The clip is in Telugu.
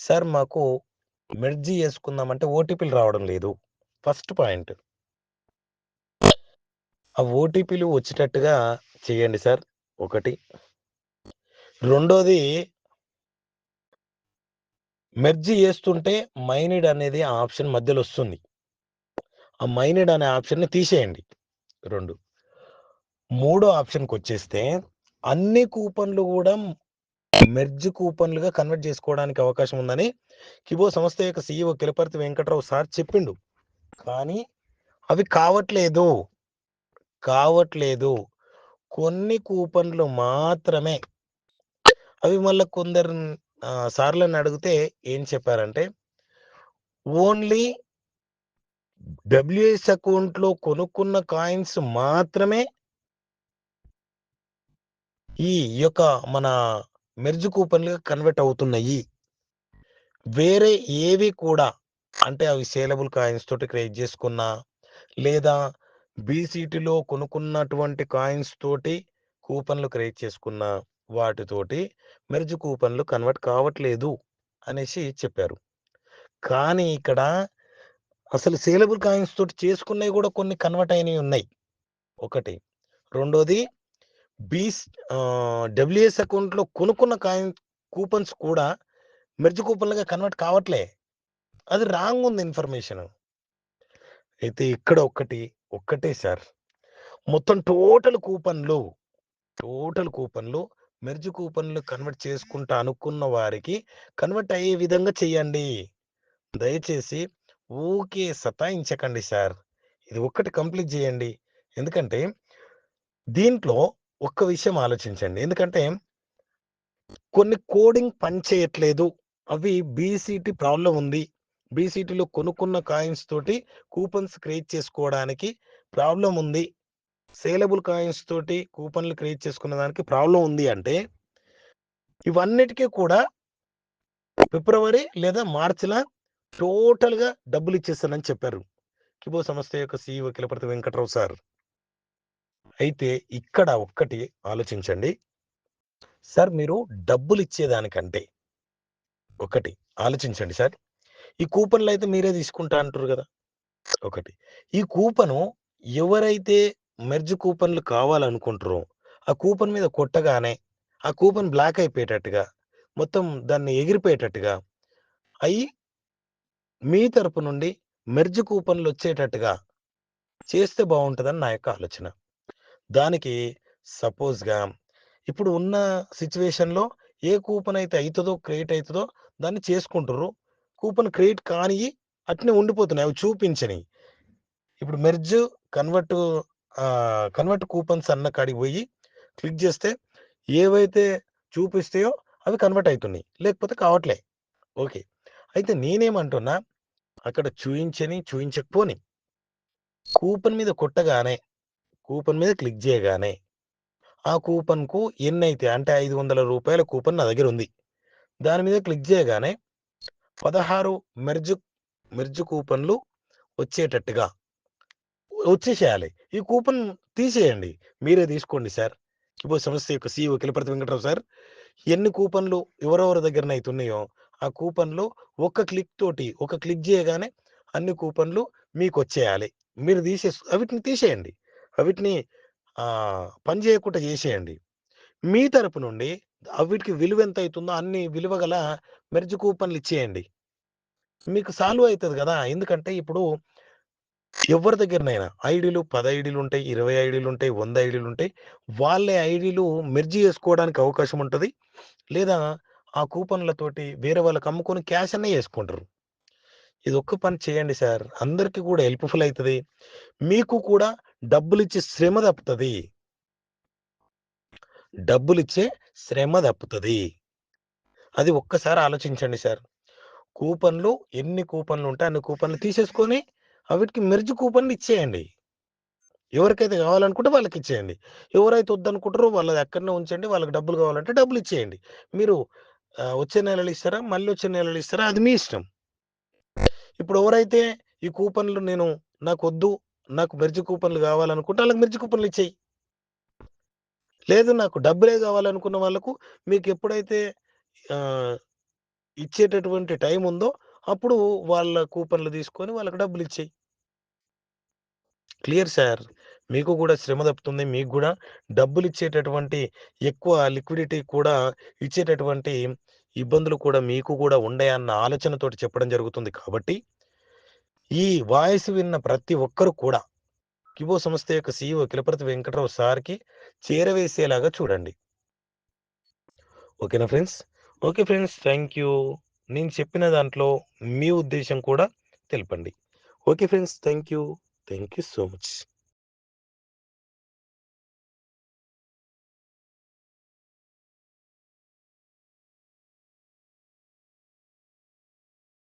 సార్ మాకు మెర్జ్ చేసుకుందామంటే ఓటీపీలు రావడం లేదు. First point. ఆ ఓటీపీలు వచ్చేటట్టుగా చేయండి సార్. ఒకటి. రెండోది మెర్జ్ చేస్తుంటే మైనిడ్ అనేది ఆ ఆప్షన్ మధ్యలో వస్తుంది. ఆ మైనిడ్ అనే ఆప్షన్‌ని తీసేయండి. 2. మూడో ఆప్షన్‌కొచ్చేస్తే అన్ని కూపన్‌లు గూడా మెర్జ్ కూపన్‌లుగా కన్వర్ట్ చేసుకోవడానికి అవకాశం ఉందని కిబో సంస్థ యొక్క సీఈఓ కిలపర్తి వెంకట్రావు సార్ చెప్పిండు. కానీ అవి కావట్లేదు. కొన్ని కూపన్‌లు మాత్రమే. అవి మళ్ళా కొందరు సార్‌లని అడిగితే ఏం చెప్పారంటే, ఓన్లీ డబ్ల్యూఎస్ అకౌంట్‌లో కొనుక్కున్న కాయిన్స్ మాత్రమే ఈ యొక్క మన మెర్జ్ కూపన్‌లుగా కన్వర్ట్ అవుతున్నయి. వేరే ఏవి కూడా అంటే అవి సేలబుల్ కాయిన్స్ తోటి క్రియేట్ చేసుకున్నా, లేదా బీసీటీలో కొనుక్కున్నటువంటి కాయిన్స్ తోటి కూపన్‌లు క్రియేట్ చేసుకున్న వాటితోటి మెర్జ్ కూపన్‌లు కన్వర్ట్ కావట్లేదు అనేసి చెప్పారు. కానీ ఇక్కడ అసలు సేలబుల్ కాయిన్స్ తోటి చేసుకున్నయి గూడా కొన్ని కన్వర్ట్ అయినయి ఉన్నాయి. ఒకటి. రెండోది బీస్ డబ్ల్యూఎస్ అకౌంట్‌లో కొనుక్కున్న కూపన్స్ కూడా మెర్జ్ కూపన్‌లుగా కన్వర్ట్ కావట్లే. అది రాంగ్ ఉంది ఇన్ఫర్మేషను. అయితే ఇక్కడ ఒక్కటే సార్. మొత్తం టోటల్ కూపన్‌లు మెర్జ్ కూపన్‌లు కన్వర్ట్ చేసుకుంటా అనుకున్న వారికి కన్వర్ట్ అయ్యే విధంగా చేయండి. దయచేసి ఊకే సతాయించకండి సార్. ఇది ఒక్కటి కంప్లీట్ జేయండి. ఎందుకంటే దీంట్లో ఒక్క విషయం ఆలోచించండి. ఎందుకంటే కొన్ని కోడింగ్ పనిచేయట్లేదు. అవి బీసీటీ ప్రాబ్లమ్ ఉంది. బీసీటీలో కొనుక్కున్న కాయిన్స్ తోటి కూపన్స్ క్రియేట్ చేసుకోవడానికి ప్రాబ్లమ్ ఉంది. సేలబుల్ కాయిన్స్ తోటి కూపన్‌లు క్రియేట్ చేసుకున్న దానికి ప్రాబ్లమ్ ఉంది అంటే, ఇవన్నిటికి కూడా ఫిబ్రవరి లేదా మార్చ్‌ల టోటల్‌గా డబ్బులిచ్చేస్తానని చెప్పారు. కిబో సంస్థ యొక్క సీఈఓ కిలపర్తి వెంకట్రావు సార్. అయితే ఇక్కడ ఒక్కటి ఆలోచించండి. సార్ మీరు డబ్బులిచ్చేదానికంటే ఒకటి ఆలోచించండి సార్. ఈ కూపన్‌లయితే మీరే తీసుకుంటా అంటుర్రు గదా! ఒకటి. ఈ కూపను ఎవరైతే మెర్జ్ కూపన్‌లు కావాలనుకుంటారో, ఆ కూపన్ మీద కొట్టగానే, ఆ కూపన్ బ్లాక్ అయిపోయేటట్టుగా, మొత్తం దాన్ని ఎగిరిపోయేటట్టుగా అయ్యి మీ తరపు నుండి మెర్జ్ కూపన్‌లొచ్చేటట్టుగా చేస్తే బావుంటదని నా యొక్క ఆలోచన. దానికి సపోజ్‌గా ఇప్పుడు ఉన్న సిట్యుయేషన్‌లో ఏ కూపన్ అయితే అయితదో, క్రియేట్ అయితదో దాన్ని చేసుకుంటుర్రు. కూపన్ క్రియేట్ కానియి అట్నే ఉండిపోతున్నాయి. అవి చూపించనియి. ఇప్పుడు మెర్జ్ కన్వర్ట్ కన్వర్ట్ కూపన్స్ అన్న కాడికి పోయి క్లిక్ చేస్తే ఏవైతే చూపిస్తాయో అవి కన్వర్ట్ అయితున్నాయి. లేకపోతే కావట్లే. ఓకే. అయితే నేనేమంటున్నా అక్కడ చూయించకపోని కూపన్ మీద కొట్టగానే, కూపన్ మీద క్లిక్ చేయగానే ఆ కూపన్‌కు ఎన్నైతే అంటే రూ. 500 కూపన్ నా దగ్గరుంది. దాని మీద క్లిక్ చేయగానే 16 మెర్జ్ మెర్జ్ కూపన్‌లు వచ్చేటట్టుగా వచ్చేసేయాలి. ఈ కూపన్ తీసేయండి. మీరే తీసుకోండి సార్. కిబో సంస్థ యొక్క సీఈఓ కిలపర్తి వెంకట్రావు సార్. ఎన్ని కూపన్‌లు ఎవరెవరి దగ్గరనైతే ఉన్నాయో, ఆ కూపన్‌లు ఒక్క క్లిక్ తోటి, ఒక క్లిక్ చేయగానే అన్ని కూపన్‌లు మీకొచ్చేయాలి. మీరు అవిటిని తీసేయండి. అవిటిని పని చేయకుండా చేసేయండి. మీ తరపు నుండి అవిటికి విలువ ఎంతైతుందో అన్ని విలువ గల మెర్జ్ కూపన్‌లు ఇచ్చేయండి. మీకు సాల్వ్ అయితది గదా! ఎందుకంటే ఇప్పుడు ఎవరి దగ్గరనైనా ఐడీలు 10 ఐడీలుంటాయి, 20 ఐడీలుంటాయి, 100 ఐడీలుంటాయి. వాళ్ళే ఐడీలు మెర్జ్ చేసుకోవడానికి అవకాశం ఉంటది. లేదా ఆ కూపన్‌లతోటి వేరే వాళ్ళకి అమ్ముకొని క్యాష్ అన్నా చేసుకుంటారు. ఇదొక్క పని చేయండి సార్. అందరికి కూడా హెల్ప్‌ఫుల్ అయితది. మీకు కూడా డబ్బులిచ్చే శ్రమ తప్పుతది. డబ్బులిచ్చే శ్రమ తప్పుతది. అది ఒక్కసారి ఆలోచించండి సార్. కూపన్‌లు ఎన్ని కూపన్‌లుంటే అన్ని కూపన్‌లు తీసేసుకొని అవిటికి మెర్జ్ కూపన్‌లు ఇచ్చేయండి. ఎవరికైతే కావాలనుకుంటే వాళ్ళకిచ్చేయండి. ఎవరైతే వద్దనుకుంటారో వాళ్ళది అక్కడనే ఉంచండి. వాళ్ళకి డబ్బులు కావాలంటే డబ్బులిచ్చేయండి. మీరు వచ్చే నెలలో ఇస్తారా? మళ్ళీ వచ్చే నెలలో ఇస్తారా? అది మీ ఇష్టం. ఇప్పుడు ఎవరైతే ఈ కూపన్‌లు నాకొద్దు, నాకు మెర్జ్ కూపన్‌లు కావాలనుకుంటే ఆళ్ళకి మెర్జ్ కూపన్‌లు ఇచ్చేయి. లేదు నాకు డబ్బులే కావాలనుకున్న వాళ్ళకు మీకెప్పుడైతే ఆహ్, ఇచ్చేటటువంటి టైం ఉందో అప్పుడు వాళ్ళ కూపన్‌లు తీసుకొని వాళ్ళకి డబ్బులిచ్చేయి. Clear sir. మీకు గూడా శ్రమ తప్పుతుంది. మీకు గూడా డబ్బులిచ్చేటటువంటి ఎక్కువ లిక్విడిటీ కూడా ఇచ్చేటటువంటి ఇబ్బందులు కూడా మీకు గూడా ఉండయన్న ఆలోచనతోటి చెప్పడం జరుగుతుంది కాబట్టి, ఈ వాయిస్ విన్న ప్రతి ఒక్కరు కూడా కిబో సంస్థ యొక్క సీఈఓ కిలపర్తి వెంకట్రావు సార్‌కి చేరవేసేలాగా చూడండి. ఓకేనా friends? Okay friends. Thank you. నేను చెప్పిన దాంట్లో మీ ఉద్దేశ్యం కూడా తెలపండి. Okay friends. Thank you. Thank you so much.